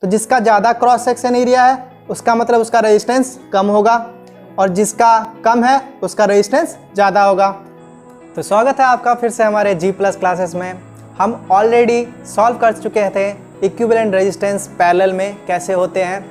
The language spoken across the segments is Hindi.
तो जिसका ज़्यादा क्रॉस सेक्शन एरिया है उसका मतलब उसका रेजिस्टेंस कम होगा, और जिसका कम है उसका रेजिस्टेंस ज़्यादा होगा। तो स्वागत है आपका फिर से हमारे G+ क्लासेस में। हम ऑलरेडी सॉल्व कर चुके थे इक्विवेलेंट रेजिस्टेंस पैरेलल में कैसे होते हैं।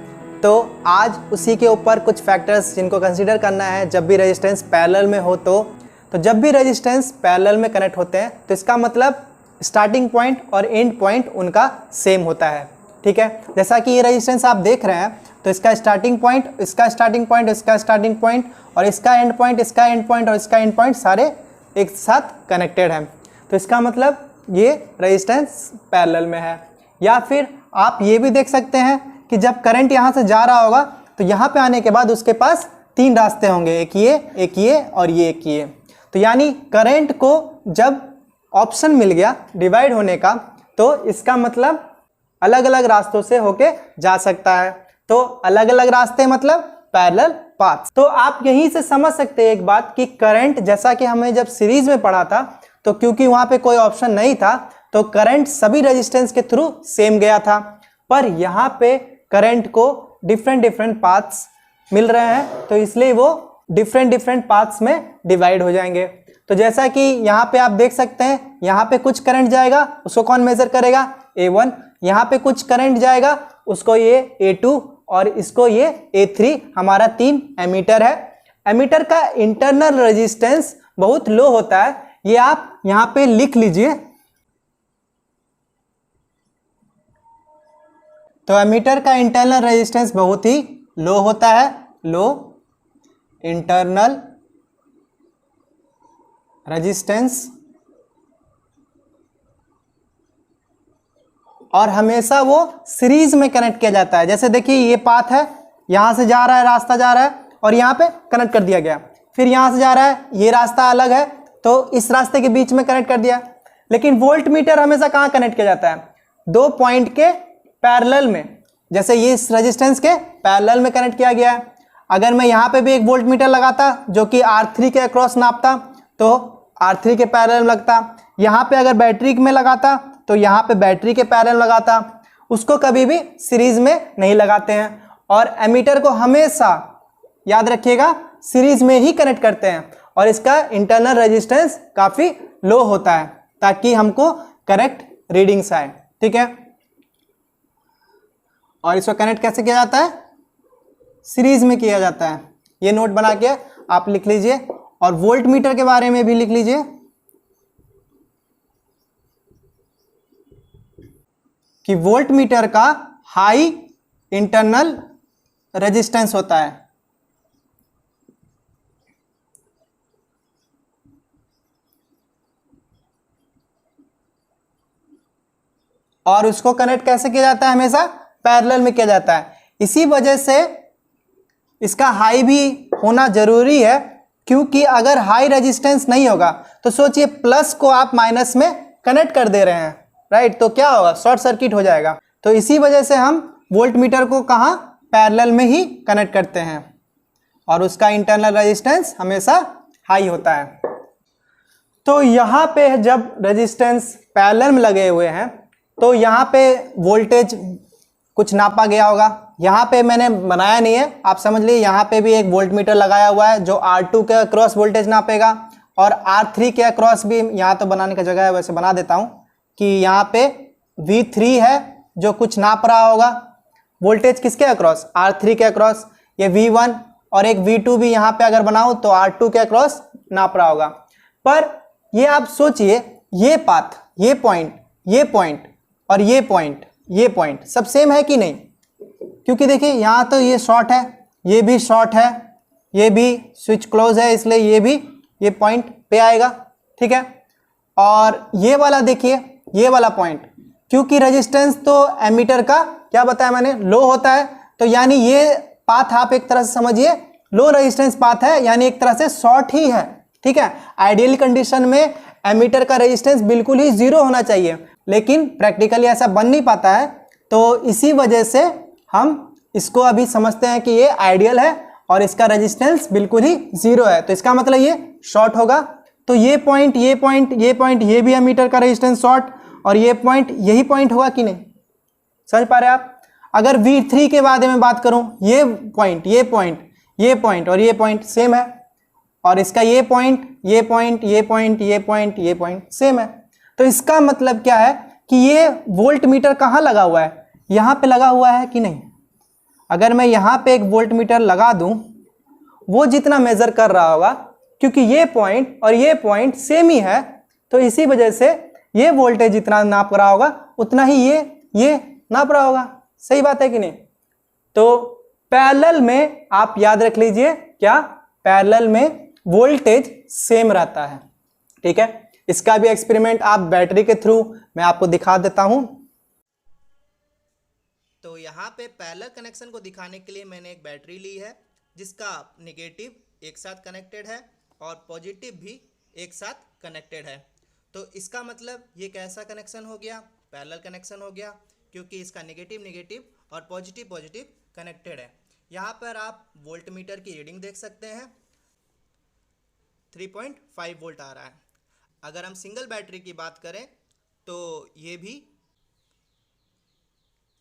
तो आज उसी के ऊपर कुछ फैक्टर्स जिनको कंसीडर करना है जब भी रेजिस्टेंस पैरेलल में हो। तो जब भी रेजिस्टेंस पैरेलल में कनेक्ट होते हैं तो इसका मतलब स्टार्टिंग पॉइंट और एंड पॉइंट उनका सेम होता है। ठीक है, जैसा कि ये रेजिस्टेंस आप देख रहे हैं तो इसका स्टार्टिंग पॉइंट, इसका स्टार्टिंग पॉइंट, इसका स्टार्टिंग पॉइंट और इसका एंड पॉइंट, इसका एंड पॉइंट और इसका एंड पॉइंट सारे एक साथ कनेक्टेड हैं। तो इसका मतलब ये रेजिस्टेंस पैरेलल में है। या फिर आप ये भी देख सकते हैं कि जब करंट यहाँ से जा रहा होगा तो यहाँ पे आने के बाद उसके पास तीन रास्ते होंगे, एक ये और ये एक ये। तो यानी करंट को जब ऑप्शन मिल गया डिवाइड होने का तो इसका मतलब अलग अलग रास्तों से होके जा सकता है। तो अलग अलग रास्ते मतलब पैरेलल पाथ्स। तो आप यहीं से समझ सकते हैं एक बात कि करंट, जैसा कि हमें जब सीरीज में पढ़ा था तो क्योंकि वहां पे कोई ऑप्शन नहीं था तो करंट सभी रेजिस्टेंस के थ्रू सेम गया था, पर यहाँ पे करंट को डिफरेंट पाथ्स मिल रहे हैं तो इसलिए वो डिफरेंट पाथ्स में डिवाइड हो जाएंगे। तो जैसा कि यहाँ पे आप देख सकते हैं, यहाँ पे कुछ करंट जाएगा उसको कौन मेजर करेगा? A1। यहाँ पे कुछ करंट जाएगा उसको ये A2 और इसको ये A3। हमारा 3 एमीटर है। एमीटर का इंटरनल रेजिस्टेंस बहुत लो होता है, ये आप यहाँ पे लिख लीजिए। तो एमीटर का इंटरनल रेजिस्टेंस बहुत ही लो होता है, लो इंटरनल रेजिस्टेंस, और हमेशा वो सीरीज में कनेक्ट किया जाता है। जैसे देखिए ये पाथ है, यहाँ से जा रहा है, रास्ता जा रहा है और यहाँ पे कनेक्ट कर दिया गया। फिर यहाँ से जा रहा है, ये रास्ता अलग है तो इस रास्ते के बीच में कनेक्ट कर दिया। लेकिन वोल्ट मीटर हमेशा कहाँ कनेक्ट किया जाता है? दो पॉइंट के पैरेलल में। जैसे ये इस रेजिस्टेंस के पैरेलल में कनेक्ट किया गया है। अगर मैं यहाँ पे भी एक वोल्ट मीटर लगाता जो कि R3 के अक्रॉस नापता तो R3 के पैरेलल में लगता। यहाँ पे अगर बैटरी में लगाता तो यहाँ पे बैटरी के पैरेलल लगाता। उसको कभी भी सीरीज में नहीं लगाते हैं। और एमीटर को हमेशा याद रखिएगा सीरीज में ही कनेक्ट करते हैं और इसका इंटरनल रेजिस्टेंस काफ़ी लो होता है ताकि हमको करेक्ट रीडिंग्स आए। ठीक है, और इसको कनेक्ट कैसे किया जाता है? सीरीज में किया जाता है। ये नोट बना के आप लिख लीजिए और वोल्ट मीटर के बारे में भी लिख लीजिए कि वोल्ट मीटर का हाई इंटरनल रेजिस्टेंस होता है। और उसको कनेक्ट कैसे किया जाता है? हमेशा पैरेलल में किया जाता है। इसी वजह से इसका हाई भी होना जरूरी है, क्योंकि अगर हाई रेजिस्टेंस नहीं होगा तो सोचिए प्लस को आप माइनस में कनेक्ट कर दे रहे हैं, राइट? तो क्या होगा? शॉर्ट सर्किट हो जाएगा। तो इसी वजह से हम वोल्ट मीटर को कहाँ पैरेलल में ही कनेक्ट करते हैं और उसका इंटरनल रेजिस्टेंस हमेशा हाई होता है। तो यहाँ पे जब रेजिस्टेंस पैरेलल में लगे हुए हैं तो यहाँ पे वोल्टेज कुछ नापा गया होगा। यहाँ पे मैंने बनाया नहीं है, आप समझ लीजिए। यहाँ पे भी एक वोल्ट मीटर लगाया हुआ है जो R2 के अक्रॉस वोल्टेज नापेगा और R3 के अक्रॉस भी। यहाँ तो बनाने का जगह है, वैसे बना देता हूँ कि यहाँ पे V3 है जो कुछ नाप रहा होगा वोल्टेज किसके अक्रॉस? R3 के अक्रॉस। ये V1 और एक V2 भी यहाँ पे अगर बनाऊँ तो R2 के अक्रॉस नाप रहा होगा। पर ये आप सोचिए, ये पाथ, ये पॉइंट और ये पॉइंट सब सेम है कि नहीं? क्योंकि देखिए यहाँ तो ये शॉर्ट है, ये भी शॉर्ट है, ये भी स्विच क्लोज है, इसलिए ये भी ये पॉइंट पे आएगा। ठीक है, और ये वाला देखिए, ये वाला पॉइंट, क्योंकि रेजिस्टेंस तो एमीटर का क्या बताया मैंने? लो होता है। तो यानी ये पाथ आप एक तरह से समझिए लो रेजिस्टेंस पाथ है, यानी एक तरह से शॉर्ट ही है। ठीक है, आइडियल कंडीशन में एमीटर का रेजिस्टेंस बिल्कुल ही जीरो होना चाहिए, लेकिन प्रैक्टिकली ऐसा बन नहीं पाता है। तो इसी वजह से हम इसको अभी समझते हैं कि ये आइडियल है और इसका रेजिस्टेंस बिल्कुल ही जीरो है। तो इसका मतलब ये शॉर्ट होगा। तो ये पॉइंट, ये भी एमीटर का रेजिस्टेंस शॉर्ट, और ये पॉइंट, यही पॉइंट होगा कि नहीं? समझ पा रहे हैं आप? अगर V3 के बारे में बात करूं, ये पॉइंट, ये पॉइंट, ये पॉइंट और ये पॉइंट सेम है, और इसका ये पॉइंट, ये पॉइंट, ये पॉइंट, ये पॉइंट, ये पॉइंट सेम है। तो इसका मतलब क्या है कि ये वोल्ट मीटर कहाँ लगा हुआ है, यहाँ पे लगा हुआ है कि नहीं। अगर मैं यहाँ पे एक वोल्ट मीटर लगा दूं, वो जितना मेजर कर रहा होगा, क्योंकि ये पॉइंट और ये पॉइंट सेम ही है, तो इसी वजह से ये वोल्टेज जितना नाप रहा होगा उतना ही ये नाप रहा होगा। सही बात है कि नहीं। तो पैरेलल में आप याद रख लीजिए, क्या, पैरेलल में वोल्टेज सेम रहता है। ठीक है, इसका भी एक्सपेरिमेंट आप बैटरी के थ्रू मैं आपको दिखा देता हूं। तो यहाँ पे पैरेलल कनेक्शन को दिखाने के लिए मैंने एक बैटरी ली है, जिसका नेगेटिव एक साथ कनेक्टेड है और पॉजिटिव भी एक साथ कनेक्टेड है। तो इसका मतलब ये कैसा कनेक्शन हो गया, पैरेलल कनेक्शन हो गया, क्योंकि इसका नेगेटिव नेगेटिव और पॉजिटिव पॉजिटिव कनेक्टेड है। यहाँ पर आप वोल्ट मीटर की रीडिंग देख सकते हैं, 3.5 वोल्ट आ रहा है। अगर हम सिंगल बैटरी की बात करें तो ये भी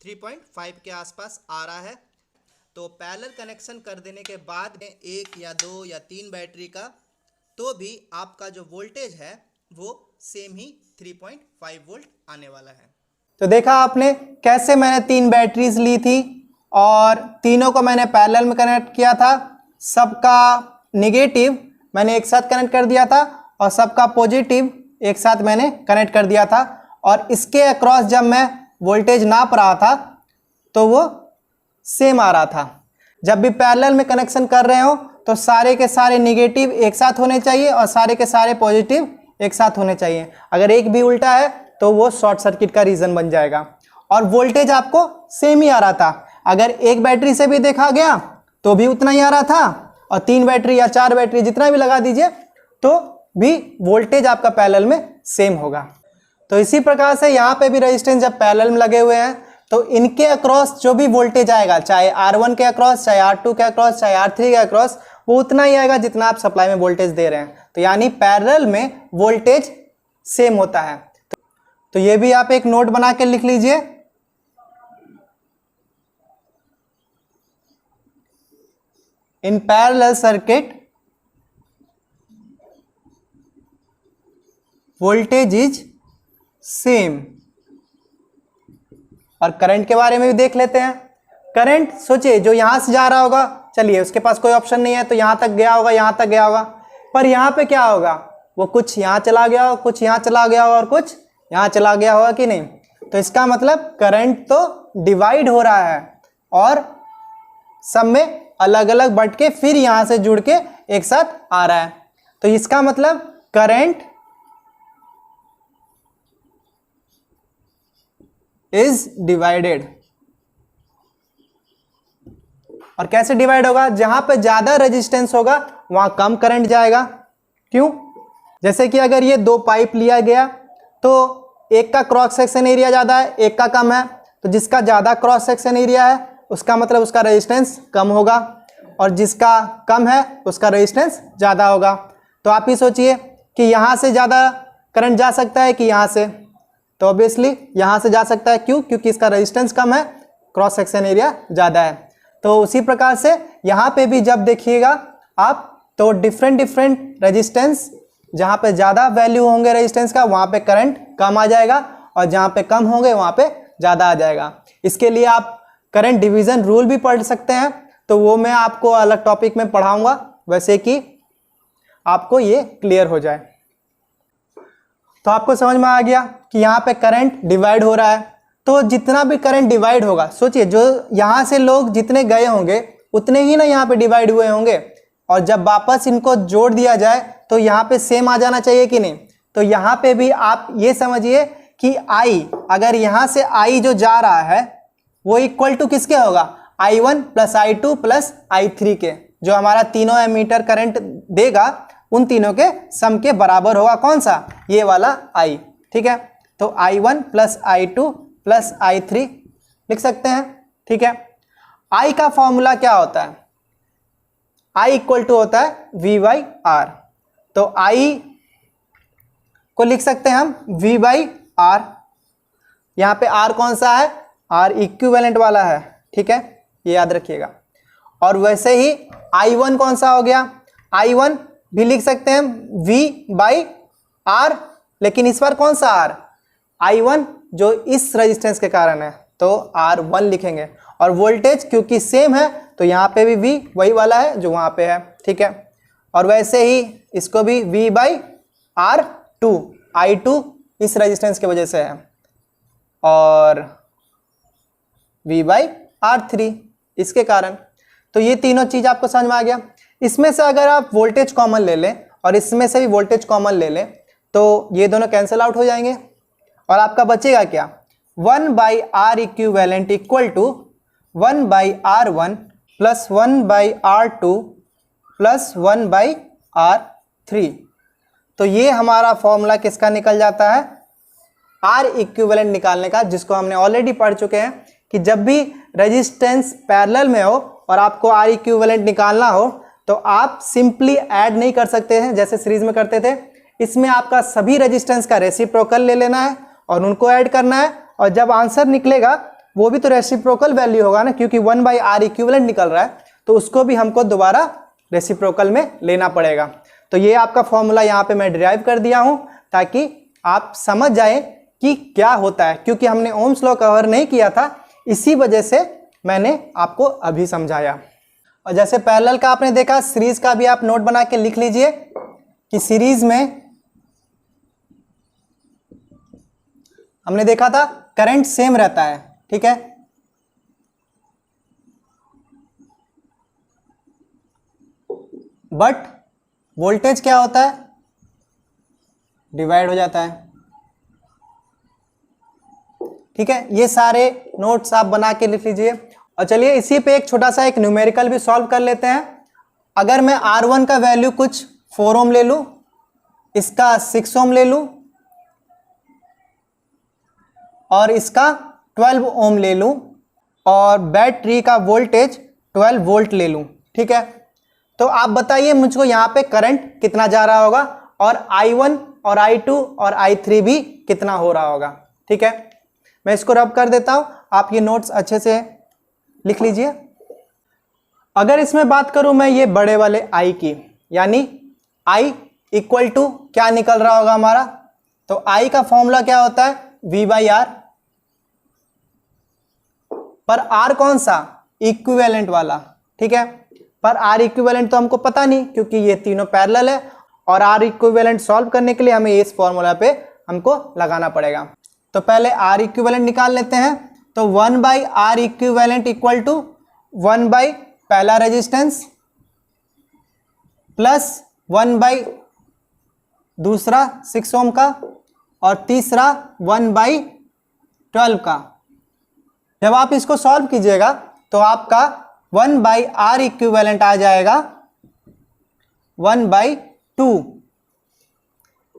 3.5 के आसपास आ रहा है। तो पैरेलल कनेक्शन कर देने के बाद एक या दो या तीन बैटरी का, तो भी आपका जो वोल्टेज है वो सेम ही 3.5 वोल्ट आने वाला है। तो देखा आपने कैसे मैंने 3 बैटरीज ली थी और तीनों को मैंने पैरेलल में कनेक्ट किया था। सबका नेगेटिव मैंने एक साथ कनेक्ट कर दिया था और सबका पॉजिटिव एक साथ मैंने कनेक्ट कर दिया था, और इसके अक्रॉस जब मैं वोल्टेज नाप रहा था तो वो सेम आ रहा था। जब भी पैरेलल में कनेक्शन कर रहे हो तो सारे के सारे नेगेटिव एक साथ होने चाहिए और सारे के सारे पॉजिटिव एक साथ होने चाहिए। अगर एक भी उल्टा है तो वो शॉर्ट सर्किट का रीज़न बन जाएगा। और वोल्टेज आपको सेम ही आ रहा था। अगर एक बैटरी से भी देखा गया तो भी उतना ही आ रहा था, और 3 बैटरी या 4 बैटरी जितना भी लगा दीजिए तो भी वोल्टेज आपका पैरेलल में सेम होगा। तो इसी प्रकार से यहाँ पे भी रेजिस्टेंस जब पैरेलल में लगे हुए हैं तो इनके अक्रॉस जो भी वोल्टेज आएगा, चाहे R1 के अक्रॉस, चाहे R2 के अक्रॉस, चाहे R3 के अक्रॉस, वो उतना ही आएगा जितना आप सप्लाई में वोल्टेज दे रहे हैं। तो यानी पैरेलल में वोल्टेज सेम होता है। तो ये भी आप एक नोट बना के लिख लीजिए। In parallel circuit voltage is same. और करंट के बारे में भी देख लेते हैं। करंट सोचिए, जो यहां से जा रहा होगा, चलिए उसके पास कोई ऑप्शन नहीं है तो यहां तक गया होगा, यहां तक गया होगा, पर यहां पे क्या होगा, वो कुछ यहां चला गया होगा, कुछ यहां चला गया होगा और कुछ यहां चला गया होगा कि नहीं। तो इसका मतलब करंट तो डिवाइड हो रहा है और सब में अलग अलग बट के फिर यहां से जुड़ के एक साथ आ रहा है। तो इसका मतलब करंट इज डिवाइडेड। और कैसे डिवाइड होगा, जहां पे ज्यादा रेजिस्टेंस होगा वहां कम करंट जाएगा। क्यों, जैसे कि अगर ये 2 पाइप लिया गया तो एक का क्रॉस सेक्शन एरिया ज्यादा है, एक का कम है, तो जिसका ज्यादा क्रॉस सेक्शन एरिया है उसका मतलब उसका रेजिस्टेंस कम होगा, और जिसका कम है उसका रेजिस्टेंस ज्यादा होगा। तो आप ही सोचिए कि यहां से ज्यादा करंट जा सकता है कि यहां से, तो ऑब्वियसली यहां से जा सकता है। क्यों, क्योंकि इसका रेजिस्टेंस कम है, क्रॉस सेक्शन एरिया ज्यादा है। तो उसी प्रकार से यहाँ पे भी जब देखिएगा आप, तो डिफरेंट रेजिस्टेंस, जहाँ पे ज़्यादा वैल्यू होंगे रेजिस्टेंस का वहाँ पे करंट कम आ जाएगा, और जहाँ पे कम होंगे वहाँ पे ज़्यादा आ जाएगा। इसके लिए आप करंट डिवीज़न रूल भी पढ़ सकते हैं, तो वो मैं आपको अलग टॉपिक में पढ़ाऊँगा, वैसे कि आपको ये क्लियर हो जाए। तो आपको समझ में आ गया कि यहाँ पे करंट डिवाइड हो रहा है। तो जितना भी करंट डिवाइड होगा, सोचिए जो यहाँ से लोग जितने गए होंगे उतने ही ना यहाँ पे डिवाइड हुए होंगे, और जब वापस इनको जोड़ दिया जाए तो यहाँ पे सेम आ जाना चाहिए कि नहीं। तो यहाँ पे भी आप ये समझिए कि I, अगर यहाँ से I जो जा रहा है वो इक्वल टू किसके होगा, I1 plus I2 plus I3 के, जो हमारा तीनों एमीटर करंट देगा उन तीनों के सम के बराबर होगा। कौन सा, ये वाला I, ठीक है। तो I1 plus I2 plus I3 लिख सकते हैं, ठीक है। I का फॉर्मूला क्या होता है, I इक्वल टू होता है V बाई R। तो I को लिख सकते हैं हम V बाई R। यहाँ पे R कौन सा है, आर इक्विवेलेंट वाला है, ठीक है, ये याद रखिएगा। और वैसे ही I1 कौन सा हो गया, I1 भी लिख सकते हैं V/R, लेकिन इस बार कौन सा R, I1 जो इस रेजिस्टेंस के कारण है तो R1 लिखेंगे। और वोल्टेज क्योंकि सेम है तो यहाँ पे भी V वही वाला है जो वहाँ पे है, ठीक है। और वैसे ही इसको भी V/R2, I2 इस रेजिस्टेंस की वजह से है, और V/R3 इसके कारण। तो ये तीनों चीज़ आपको समझ में आ गया। इसमें से अगर आप वोल्टेज कॉमन ले लें और इसमें से भी वोल्टेज कॉमन ले लें तो ये दोनों कैंसिल आउट हो जाएंगे और आपका बचेगा क्या, 1/R equivalent equal to 1/R1 plus 1/R2 plus 1/R3। तो ये हमारा फॉर्मूला किसका निकल जाता है, R इक्विवेलेंट निकालने का, जिसको हमने ऑलरेडी पढ़ चुके हैं कि जब भी रेजिस्टेंस पैरेलल में हो और आपको R इक्विवेलेंट निकालना हो तो आप सिंपली ऐड नहीं कर सकते हैं जैसे सीरीज में करते थे। इसमें आपका सभी रेजिस्टेंस का रेसिप्रोकल ले लेना है और उनको ऐड करना है, और जब आंसर निकलेगा वो भी तो रेसिप्रोकल वैल्यू होगा ना, क्योंकि 1/R इक्विवेलेंट निकल रहा है तो उसको भी हमको दोबारा रेसिप्रोकल में लेना पड़ेगा। तो ये आपका फॉर्मूला यहाँ पे मैं डिराइव कर दिया हूँ ताकि आप समझ जाएं कि क्या होता है, क्योंकि हमने ओम्स लॉ कवर नहीं किया था, इसी वजह से मैंने आपको अभी समझाया। और जैसे पैरेलल का आपने देखा, सीरीज का भी आप नोट बना के लिख लीजिए कि सीरीज में हमने देखा था करंट सेम रहता है, ठीक है, बट वोल्टेज क्या होता है, डिवाइड हो जाता है, ठीक है। ये सारे नोट्स आप बना के लिख लीजिए। और चलिए इसी पे एक छोटा सा एक न्यूमेरिकल भी सॉल्व कर लेते हैं। अगर मैं R1 का वैल्यू कुछ 4 ओम ले लूं, इसका 6 ओम ले लूं और इसका 12 ओम ले लूं और बैटरी का वोल्टेज 12 वोल्ट ले लूं, ठीक है, तो आप बताइए मुझको यहाँ पे करंट कितना जा रहा होगा और I1 और I2 और I3 भी कितना हो रहा होगा, ठीक है। मैं इसको रब कर देता हूं, आप ये नोट्स अच्छे से लिख लीजिए। अगर इसमें बात करूं मैं ये बड़े वाले I की, यानी I इक्वल टू क्या निकल रहा होगा हमारा, तो I का फॉर्मूला क्या होता है, V/R, पर R कौन सा, इक्विवेलेंट वाला, ठीक है। पर R इक्विवेलेंट तो हमको पता नहीं क्योंकि ये तीनों पैरेलल है, और R इक्विवेलेंट सॉल्व करने के लिए हमें इस फॉर्मूला पे हमको लगाना पड़ेगा। तो पहले R इक्विवेलेंट निकाल लेते हैं। तो 1/R equivalent equal to 1 by पहला रेजिस्टेंस प्लस 1 बाई दूसरा 6 ओम का और तीसरा 1/12 का। जब आप इसको सॉल्व कीजिएगा तो आपका 1/R इक्विवेलेंट आ जाएगा 1/2,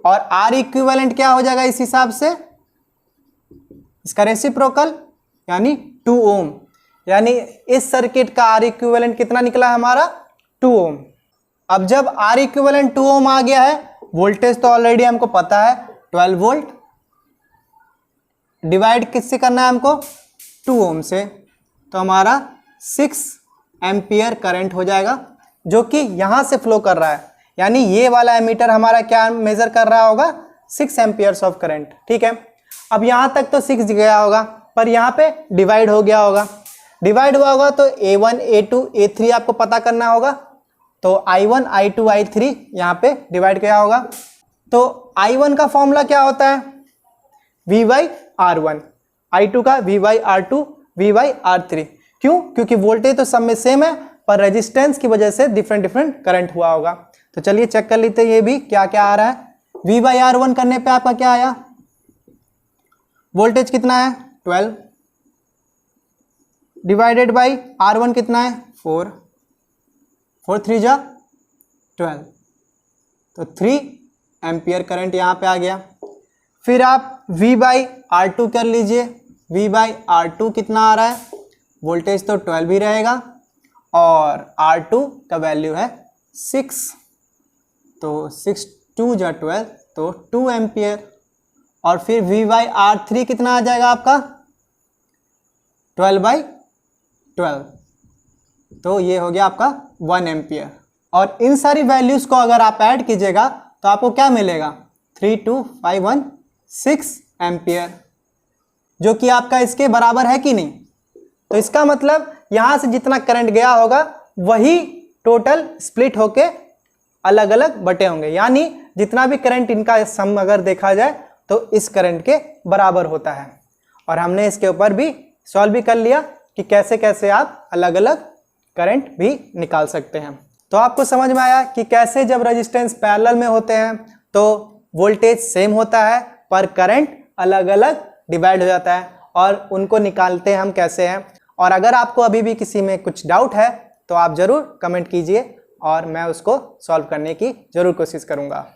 और R इक्विवेलेंट क्या हो जाएगा इस हिसाब से, इसका रेसिप्रोकल यानी 2 ओम, यानी इस सर्किट का R इक्विवेलेंट कितना निकला हमारा, 2 ओम। अब जब R इक्विवेलेंट 2 ओम आ गया है, वोल्टेज तो ऑलरेडी हमको पता है 12 वोल्ट, डिवाइड किससे करना है हमको, 2 ओम से, तो हमारा 6 एम्पियर करंट हो जाएगा जो कि यहां से फ्लो कर रहा है, यानी ये वाला एमीटर हमारा क्या मेजर कर रहा होगा, 6 एम्पियर्स ऑफ करंट, ठीक है। अब यहां तक तो 6 गया होगा, पर यहां पे डिवाइड हो गया होगा, डिवाइड हुआ होगा तो A1 A2 A3 आपको पता करना होगा, तो I1 I2 I3 यहां पे डिवाइड किया होगा। तो I1 का फॉर्मूला क्या होता है, V/R1, I2 का V/R2 V/R3। क्यों, क्योंकि वोल्टेज तो सब में सेम है पर रेजिस्टेंस की वजह से डिफरेंट डिफरेंट करंट हुआ होगा। तो चलिए चेक कर लेते हैं ये भी क्या क्या आ रहा है। V/R1 करने पे आपका क्या आया, वोल्टेज कितना है 12 डिवाइडेड बाई R1 कितना है 4, 4 3 जा 12, तो 3 एम्पियर करंट यहाँ पे आ गया। फिर आप V/R2 कर लीजिए, V/R2 कितना आ रहा है, वोल्टेज तो 12 ही रहेगा और R2 का वैल्यू है 6, तो 6 2 जा 12, तो 2 एम्पियर। और फिर V/R3 कितना आ जाएगा आपका, 12/12, तो ये हो गया आपका 1 एम्पियर। और इन सारी वैल्यूज़ को अगर आप ऐड कीजिएगा तो आपको क्या मिलेगा, 32516 एम्पियर, जो कि आपका इसके बराबर है कि नहीं। तो इसका मतलब यहाँ से जितना करंट गया होगा वही टोटल स्प्लिट होके अलग अलग बटे होंगे, यानी जितना भी करंट इनका सम अगर देखा जाए तो इस करंट के बराबर होता है। और हमने इसके ऊपर भी सॉल्व भी कर लिया कि कैसे कैसे आप अलग अलग करंट भी निकाल सकते हैं। तो आपको समझ में आया कि कैसे जब रेजिस्टेंस पैरेलल में होते हैं तो वोल्टेज सेम होता है पर करंट अलग अलग डिवाइड हो जाता है, और उनको निकालते हैं हम कैसे हैं। और अगर आपको अभी भी किसी में कुछ डाउट है तो आप ज़रूर कमेंट कीजिए और मैं उसको सॉल्व करने की ज़रूर कोशिश करूँगा।